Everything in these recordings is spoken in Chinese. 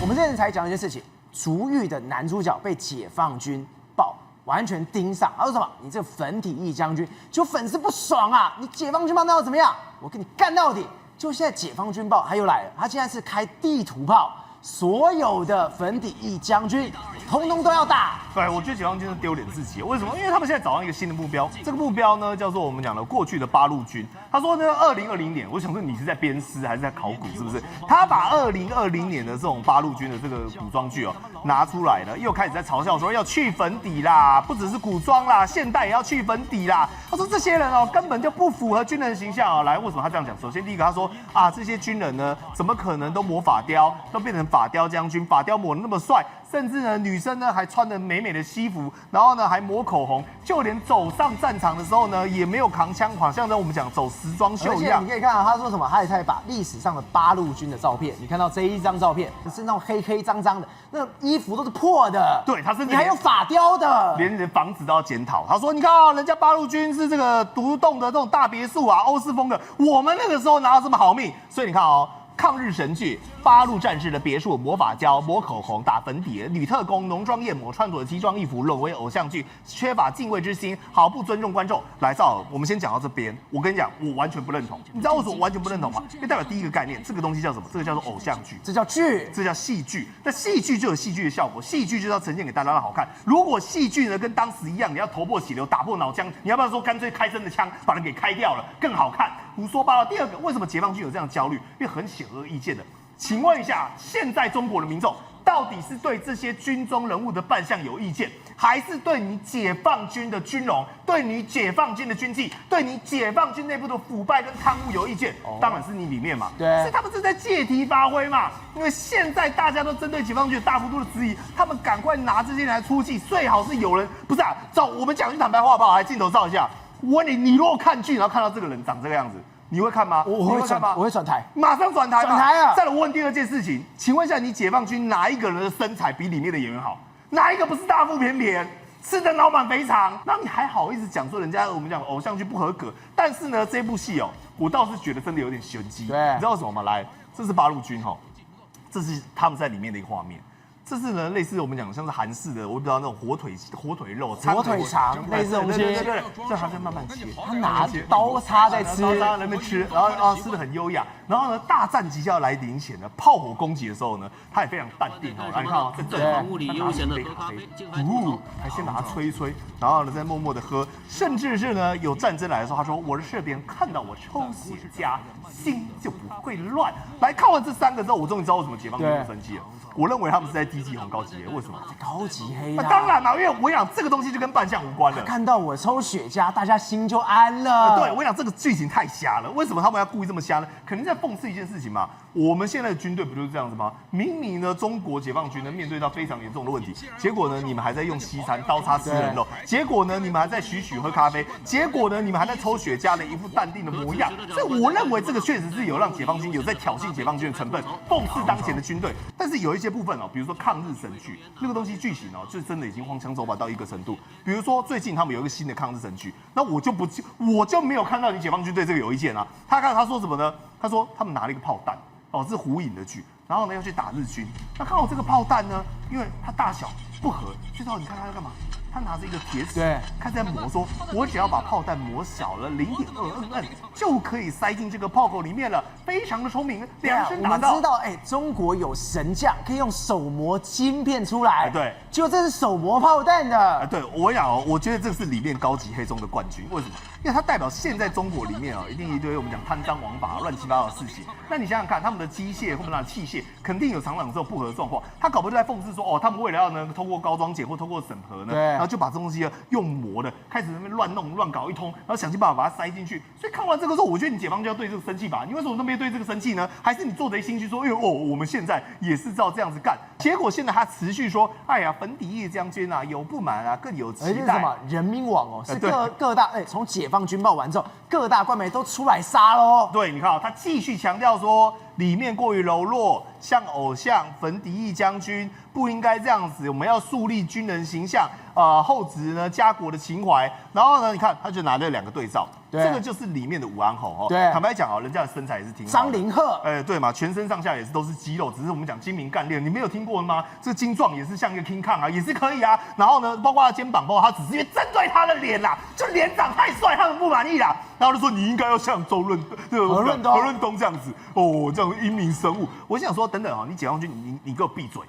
我们之前才讲一件事情，足浴的男主角被解放军完全盯上，他说什么？你这个粉底翼将军，就粉丝不爽啊！你解放军报那要怎么样？我跟你干到底！就现在解放军报他又来了，他现在是开地图炮，所有的粉底翼将军通通都要打。对，我觉得解放军是丢脸自己。为什么？因为他们现在找到一个新的目标，这个目标呢叫做我们讲的过去的八路军。他说呢，2020年，我想说你是在编诗还是在考古？是不是？他把2020年的这种八路军的这个古装剧拿出来了，又开始在嘲笑说要去粉底啦，不只是古装啦，现代也要去粉底啦。他说这些人根本就不符合军人形象来，为什么他这样讲？首先第一个他说这些军人呢怎么可能都抹发雕，都变成发雕将军，发雕抹得那么帅，甚至呢女生呢还穿着美美的西服，然后呢还抹口红，就连走上战场的时候呢也没有扛枪，好像我们讲走时装秀一样。而且你可以看到他说什么，他也把历史上的八路军的照片，你看到这一张照片是那种黑黑脏脏的，那衣服都是破的，对，他是你还有发雕的，连房子都要检讨。他说你看人家八路军是这个独栋的这种大别墅欧式风格，我们那个时候哪有这么好命？所以你看抗日神剧，八路战士的别墅抹发胶、抹口红、打粉底，女特工浓妆艳抹，穿着奇装异服，沦为偶像剧，缺乏敬畏之心，毫不尊重观众。来，赵，我们先讲到这边。我跟你讲，我完全不认同。你知道为什么我完全不认同吗？因为代表第一个概念，这个东西叫什么？这个叫做偶像剧，这叫剧，这叫戏剧。那戏剧就有戏剧的效果，戏剧就是要呈现给大家让好看。如果戏剧呢跟当时一样，你要头破血流、打破脑浆，你要不要说干脆开真的枪把人给开掉了，更好看？胡说八道。第二个，为什么解放军有这样的焦虑？因为很显而易见的。请问一下，现在中国的民众到底是对这些军中人物的扮相有意见，还是对你解放军的军容、对你解放军的军纪、对你解放军内部的腐败跟贪污有意见？当然是你里面嘛。对，所以他们是在借题发挥嘛。因为现在大家都针对解放军有大幅度的质疑，他们赶快拿这些人来出气，最好是有人不是照我们讲句坦白话好不好？来镜头照一下，我问你如果看剧，然后看到这个人长这个样子。你会看吗？我会看吗？我会转台，马上转台嘛。转台啊！再来，我问第二件事情，请问一下，你解放军哪一个人的身材比里面的演员好？哪一个不是大腹便便，吃的脑满肥肠？那你还好意思讲说人家我们讲偶像剧不合格？但是呢，这部戏我倒是觉得真的有点玄机。对，你知道为什么吗？来，这是八路军这是他们在里面的一个画面。这是呢，类似我们讲像是韩式的，我不知道那种火腿肉、火腿肠类似东西，对，这他在慢慢切，他拿刀叉在吃，刀叉在那边吃，然后吃的很优雅。然后呢，大战即将要来临前呢，炮火攻击的时候呢，他也非常淡定来你看在正方，他拿一杯咖啡，还先把它吹一吹，然后呢再默默的喝，甚至是呢有战争来的时候，他说我的士兵看到我抽雪茄，心就不会乱。来看完这3个之后，我终于知道为什么解放军不生气了。我认为他们是在低级红高级黑，为什么？高级黑那当然啦，因为我讲这个东西就跟扮相无关了。看到我抽雪茄，大家心就安了。对，我讲这个剧情太瞎了，为什么他们要故意这么瞎呢？肯定在讽刺一件事情嘛。我们现在的军队不就是这样子吗？明明呢，中国解放军呢面对到非常严重的问题，结果呢，你们还在用西餐刀叉吃人肉，结果呢，你们还在许喝咖啡，结果呢，你们还在抽雪茄的一副淡定的模样。所以我认为这个确实是有让解放军有在挑衅解放军的成分，讽刺当前的军队。但是有一些部分比如说抗日神剧那个东西剧情就真的已经荒腔走板到一个程度。比如说最近他们有一个新的抗日神剧，那我就没有看到你解放军对这个有意见啊。他说什么呢？他说他们拿了一个炮弹。是胡影的剧，然后呢要去打日军。那看好这个炮弹呢，因为它大小不合，所以你看他在干嘛？他拿着一个铁尺，开始在磨，说我只要把炮弹磨小了0.2就可以塞进这个炮口里面了，非常的聪明，量身打造。我们知道，中国有神将可以用手磨晶片出来，对，结果这是手磨炮弹的。对，我觉得这是里面高级黑中的冠军，为什么？因为它代表现在中国里面一定一堆我们讲贪赃枉法、乱七八糟的事情。那你想想看，他们的机械或者器械肯定有常常这种不合的状况，他搞不好就在讽刺说，他们为了要呢通过高装检或通过审核呢，然后就把这东西用磨的，开始在那边乱弄乱搞一通，然后想尽办法把它塞进去。所以看完这个之后，我觉得你解放军要对这个生气吧？你为什么那边对这个生气呢？还是你做贼心虚说，我们现在也是照这样子干？结果现在他持续说，哎呀，粉底翼将军有不满更有期待。什么人民网是各大从解放军报完之后，各大官媒都出来杀喽。对，你看他继续强调说，里面过于柔弱，像偶像粉底翼将军，不应该这样子，我们要树立军人形象，厚植呢家国的情怀。然后呢，你看他就拿了2个对照，这个就是里面的武安侯哦。对，坦白讲哦，人家的身材也是挺好的。张凌赫，对嘛，全身上下也是都是肌肉，只是我们讲精明干练，你没有听过吗？这精壮也是像一个 King Kong 啊，也是可以啊。然后呢，包括他肩膀，包括他只是因为针对他的脸啦，就脸长太帅，他们不满意啦。然后就说你应该要像何润东这样子哦，这样英明神武。我想说，等等啊，你解放军，你给我闭嘴！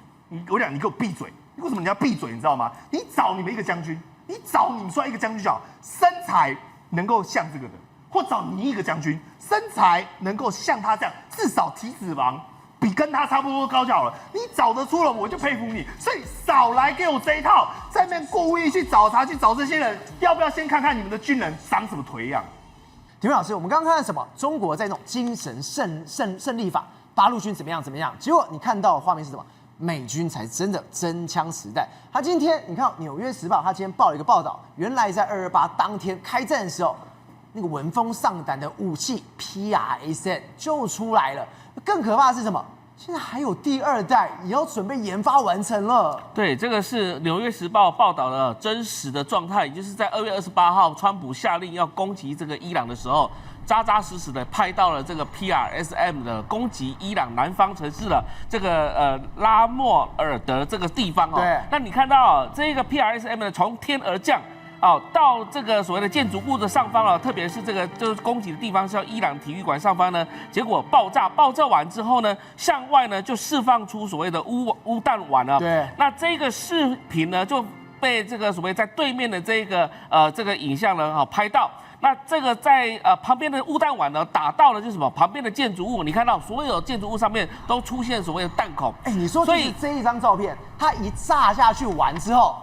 我讲你给我闭嘴！为什么你要闭嘴？你知道吗？你找你们一个将军，你找你们出来一个将军就好，身材能够像这个的，或找你一个将军，身材能够像他这样，至少体脂肪比跟他差不多高就好了。你找得出了，我就佩服你。所以少来给我这一套，在那边故意去找茬，去找这些人，要不要先看看你们的军人长什么颓样？体育老师，我们刚刚看到什么？中国在那种精神胜利法，八路军怎么样？结果你看到的画面是什么？美军才真的真枪实弹。他今天你看《纽约时报》，他今天报了一个报道，原来在228当天开战的时候，那个闻风丧胆的武器 PRSM 就出来了。更可怕的是什么？现在还有第2代也要准备研发完成了。对，这个是《纽约时报》报道的真实的状态，也就是在2月28号，川普下令要攻击这个伊朗的时候，扎扎实实的拍到了这个 PRSM 的攻击伊朗南方城市的这个拉莫尔德这个地方哦。对。那你看到这个 PRSM 呢，从天而降。到这个所谓的建筑物的上方了，特别是这个就是攻击的地方是叫伊朗体育馆上方呢，结果爆炸完之后呢，向外呢就释放出所谓的钨弹丸了。对，那这个视频呢就被这个所谓在对面的这个影像呢拍到。那这个在旁边的钨弹丸呢打到了就是什么旁边的建筑物，你看到所有建筑物上面都出现所谓的弹孔。你说就是这一张照片，它一炸下去完之后。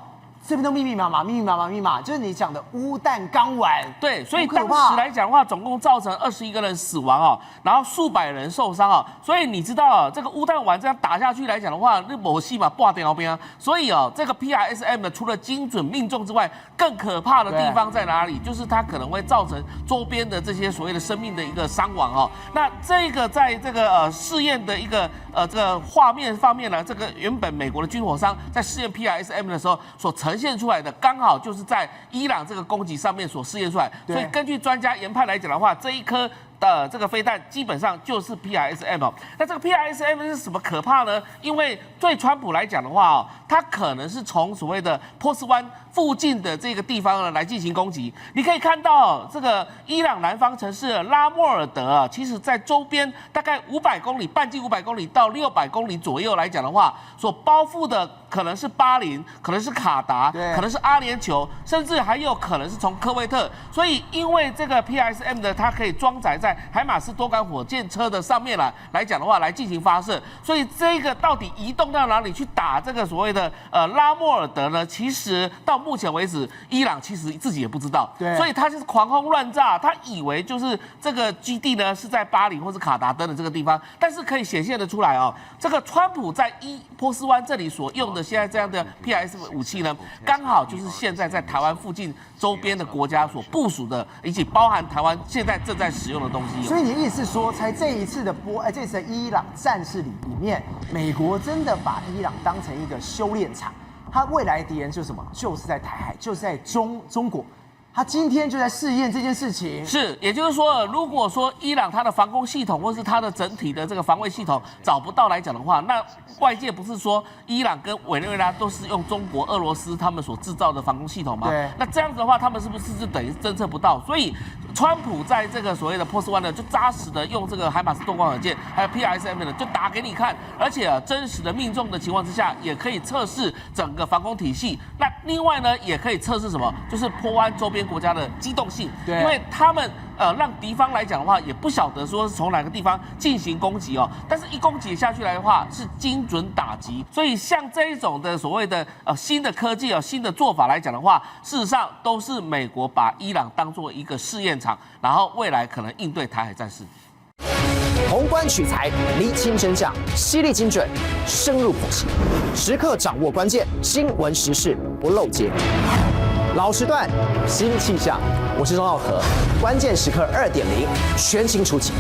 这边都密密麻麻，就是你讲的钨弹钢丸。对，所以当时来讲的话，总共造成21个人死亡哦，然后数百人受伤哦。所以你知道这个钨弹丸这样打下去来讲的话，那某戏嘛挂掉边啊。所以这个 PRSM 呢，除了精准命中之外，更可怕的地方在哪里？就是它可能会造成周边的这些所谓的生命的一个伤亡哦。那这个在这个试验的一个这个画面方面呢，这个原本美国的军火商在试验 PRSM 的时候所呈现出来的，刚好就是在伊朗这个攻击上面所试验出来。所以根据专家研判来讲的话，这一颗的这个飞弹基本上就是 PRSM 哦。那这个 PRSM 是什么可怕呢？因为对川普来讲的话哦，它可能是从所谓的波斯湾附近的这个地方呢来进行攻击。你可以看到这个伊朗南方城市拉莫尔德啊，其实在周边大概500公里，半径500公里到600公里左右来讲的话，所包覆的可能是巴林，可能是卡达，可能是阿联酋，甚至还有可能是从科威特。所以因为这个 PRSM 呢，它可以装载在海马斯多管火箭车的上面来讲的话，来进行发射。所以这个到底移动到哪里去打这个所谓的拉莫尔德呢？其实到目前为止，伊朗其实自己也不知道。对，所以他就是狂轰乱炸，他以为就是这个基地呢是在巴林或是卡达登的这个地方，但是可以显现得出来哦，这个川普在波斯湾这里所用的现在这样的 PRS 武器呢，刚好就是现在在台湾附近周边的国家所部署的，以及包含台湾现在正在使用的东西。所以你的意思是说，在这一次的这次的伊朗战事里面，美国真的把伊朗当成一个修炼场，他未来的敌人就是什么？就是在台海，就是在中国。他今天就在试验这件事情，是，也就是说，如果说伊朗它的防空系统或是它的整体的这个防卫系统找不到来讲的话，那外界不是说伊朗跟委内瑞拉都是用中国、俄罗斯他们所制造的防空系统吗？对。那这样子的话，他们是不是就等于侦测不到？所以，川普在这个所谓的波斯湾呢，就扎实的用这个海马斯多管火箭还有 PRSM 呢，就打给你看，而且真实的命中的情况之下，也可以测试整个防空体系。那另外呢，也可以测试什么？就是波湾周边国家的机动性，因为他们让敌方来讲的话，也不晓得说是从哪个地方进行攻击哦，但是一攻击下去来的话是精准打击，所以像这一种的所谓的新的科技新的做法来讲的话，事实上都是美国把伊朗当作一个试验场，然后未来可能应对台海战事。宏观取材，厘清真相，犀利精准，深入剖析，时刻掌握关键，新闻时事不漏接。老时段，新气象，我是钟浩和，关键时刻2.0，全新出击。